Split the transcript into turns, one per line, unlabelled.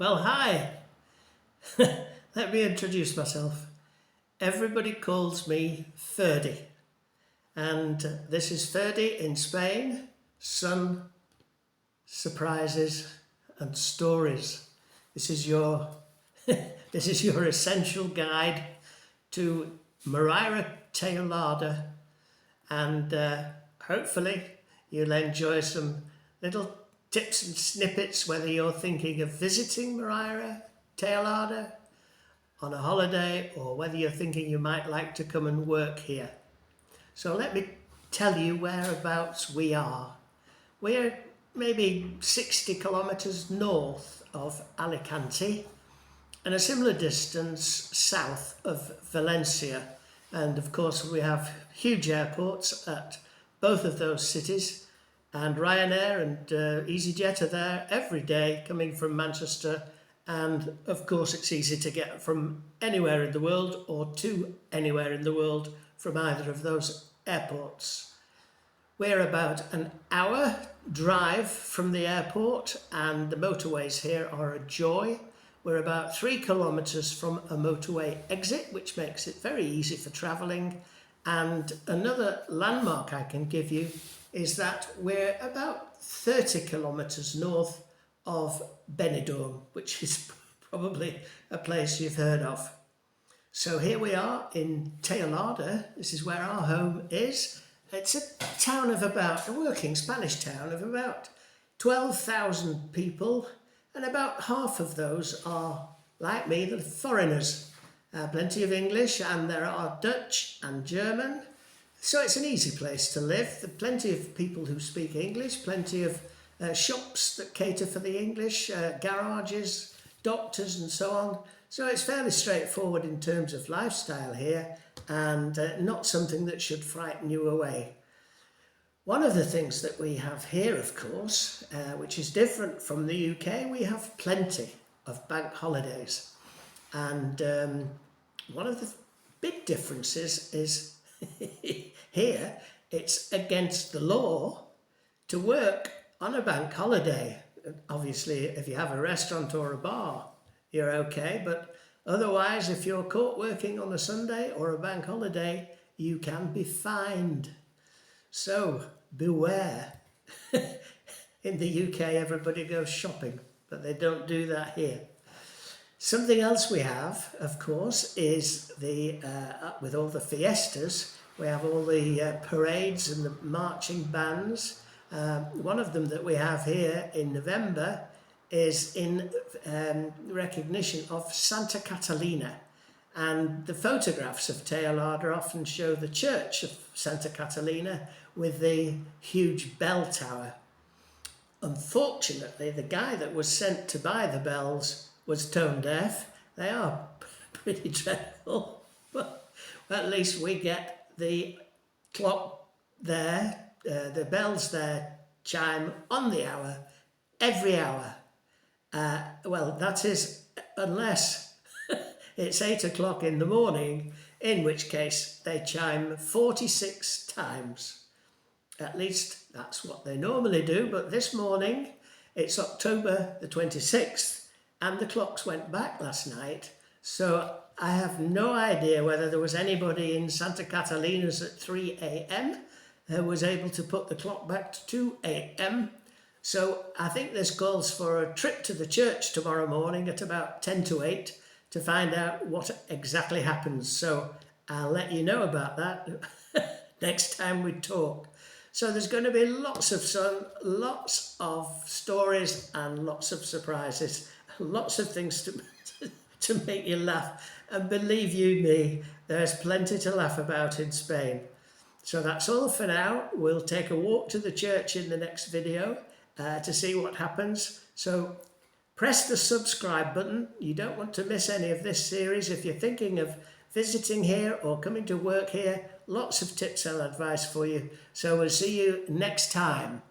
Well, hi. Let me introduce myself. Everybody calls me Ferdie, and this is Ferdie in Spain. Sun, surprises, and stories. This is your this is your essential guide to Maria Teulada, and hopefully you'll enjoy some little tips and snippets whether you're thinking of visiting Maria Teulada on a holiday or whether you're thinking you might like to come and work here. So let me tell you whereabouts we are. We're maybe 60 kilometres north of Alicante and a similar distance south of Valencia. And of course we have huge airports at both of those cities, and Ryanair and EasyJet are there every day coming from Manchester, and of course it's easy to get from anywhere in the world or to anywhere in the world from either of those airports. We're about an hour drive from the airport, and the motorways here are a joy. We're about 3 kilometres from a motorway exit, which makes it very easy for travelling. And another landmark I can give you is that we're about 30 kilometres north of Benidorm, which is probably a place you've heard of. So here we are in Teulada. This is where our home is. It's a town of about, a working Spanish town of about 12,000 people, and about half of those are, like me, the foreigners. Plenty of English, and there are Dutch and German. So it's an easy place to live. There are plenty of people who speak English, plenty of shops that cater for the English, garages, doctors and so on. So it's fairly straightforward in terms of lifestyle here, and not something that should frighten you away. One of the things that we have here, of course, which is different from the UK, we have plenty of bank holidays. And one of the big differences is here it's against the law to work on a bank holiday. Obviously, if you have a restaurant or a bar, you're okay, but otherwise, if you're caught working on a Sunday or a bank holiday, you can be fined. So beware. In the UK, everybody goes shopping, but they don't do that here. Something else we have, of course, is the with all the fiestas, we have all the parades and the marching bands. One of them that we have here in November is in recognition of Santa Catalina. And the photographs of Teulada often show the church of Santa Catalina with the huge bell tower. Unfortunately, the guy that was sent to buy the bells was tone deaf. They are pretty dreadful, but at least we get the clock there, the bells there chime on the hour, every hour. Well, that is unless it's 8 o'clock in the morning, in which case they chime 46 times. At least that's what they normally do, but this morning, it's October the 26th, and the clocks went back last night, so I have no idea whether there was anybody in Santa Catalina's at 3 a.m. who was able to put the clock back to 2 a.m. So I think this calls for a trip to the church tomorrow morning at about 10 to 8 to find out what exactly happens. So I'll let you know about that next time we talk. So there's going to be lots of sun, lots of stories and lots of surprises. Lots of things to make you laugh, and believe you me, there's plenty to laugh about in Spain. So that's all for now. We'll take a walk to the church in the next video to see what happens. So press the subscribe button. You don't want to miss any of this series. If you're thinking of visiting here or coming to work here, lots of tips and advice for you. So we'll see you next time.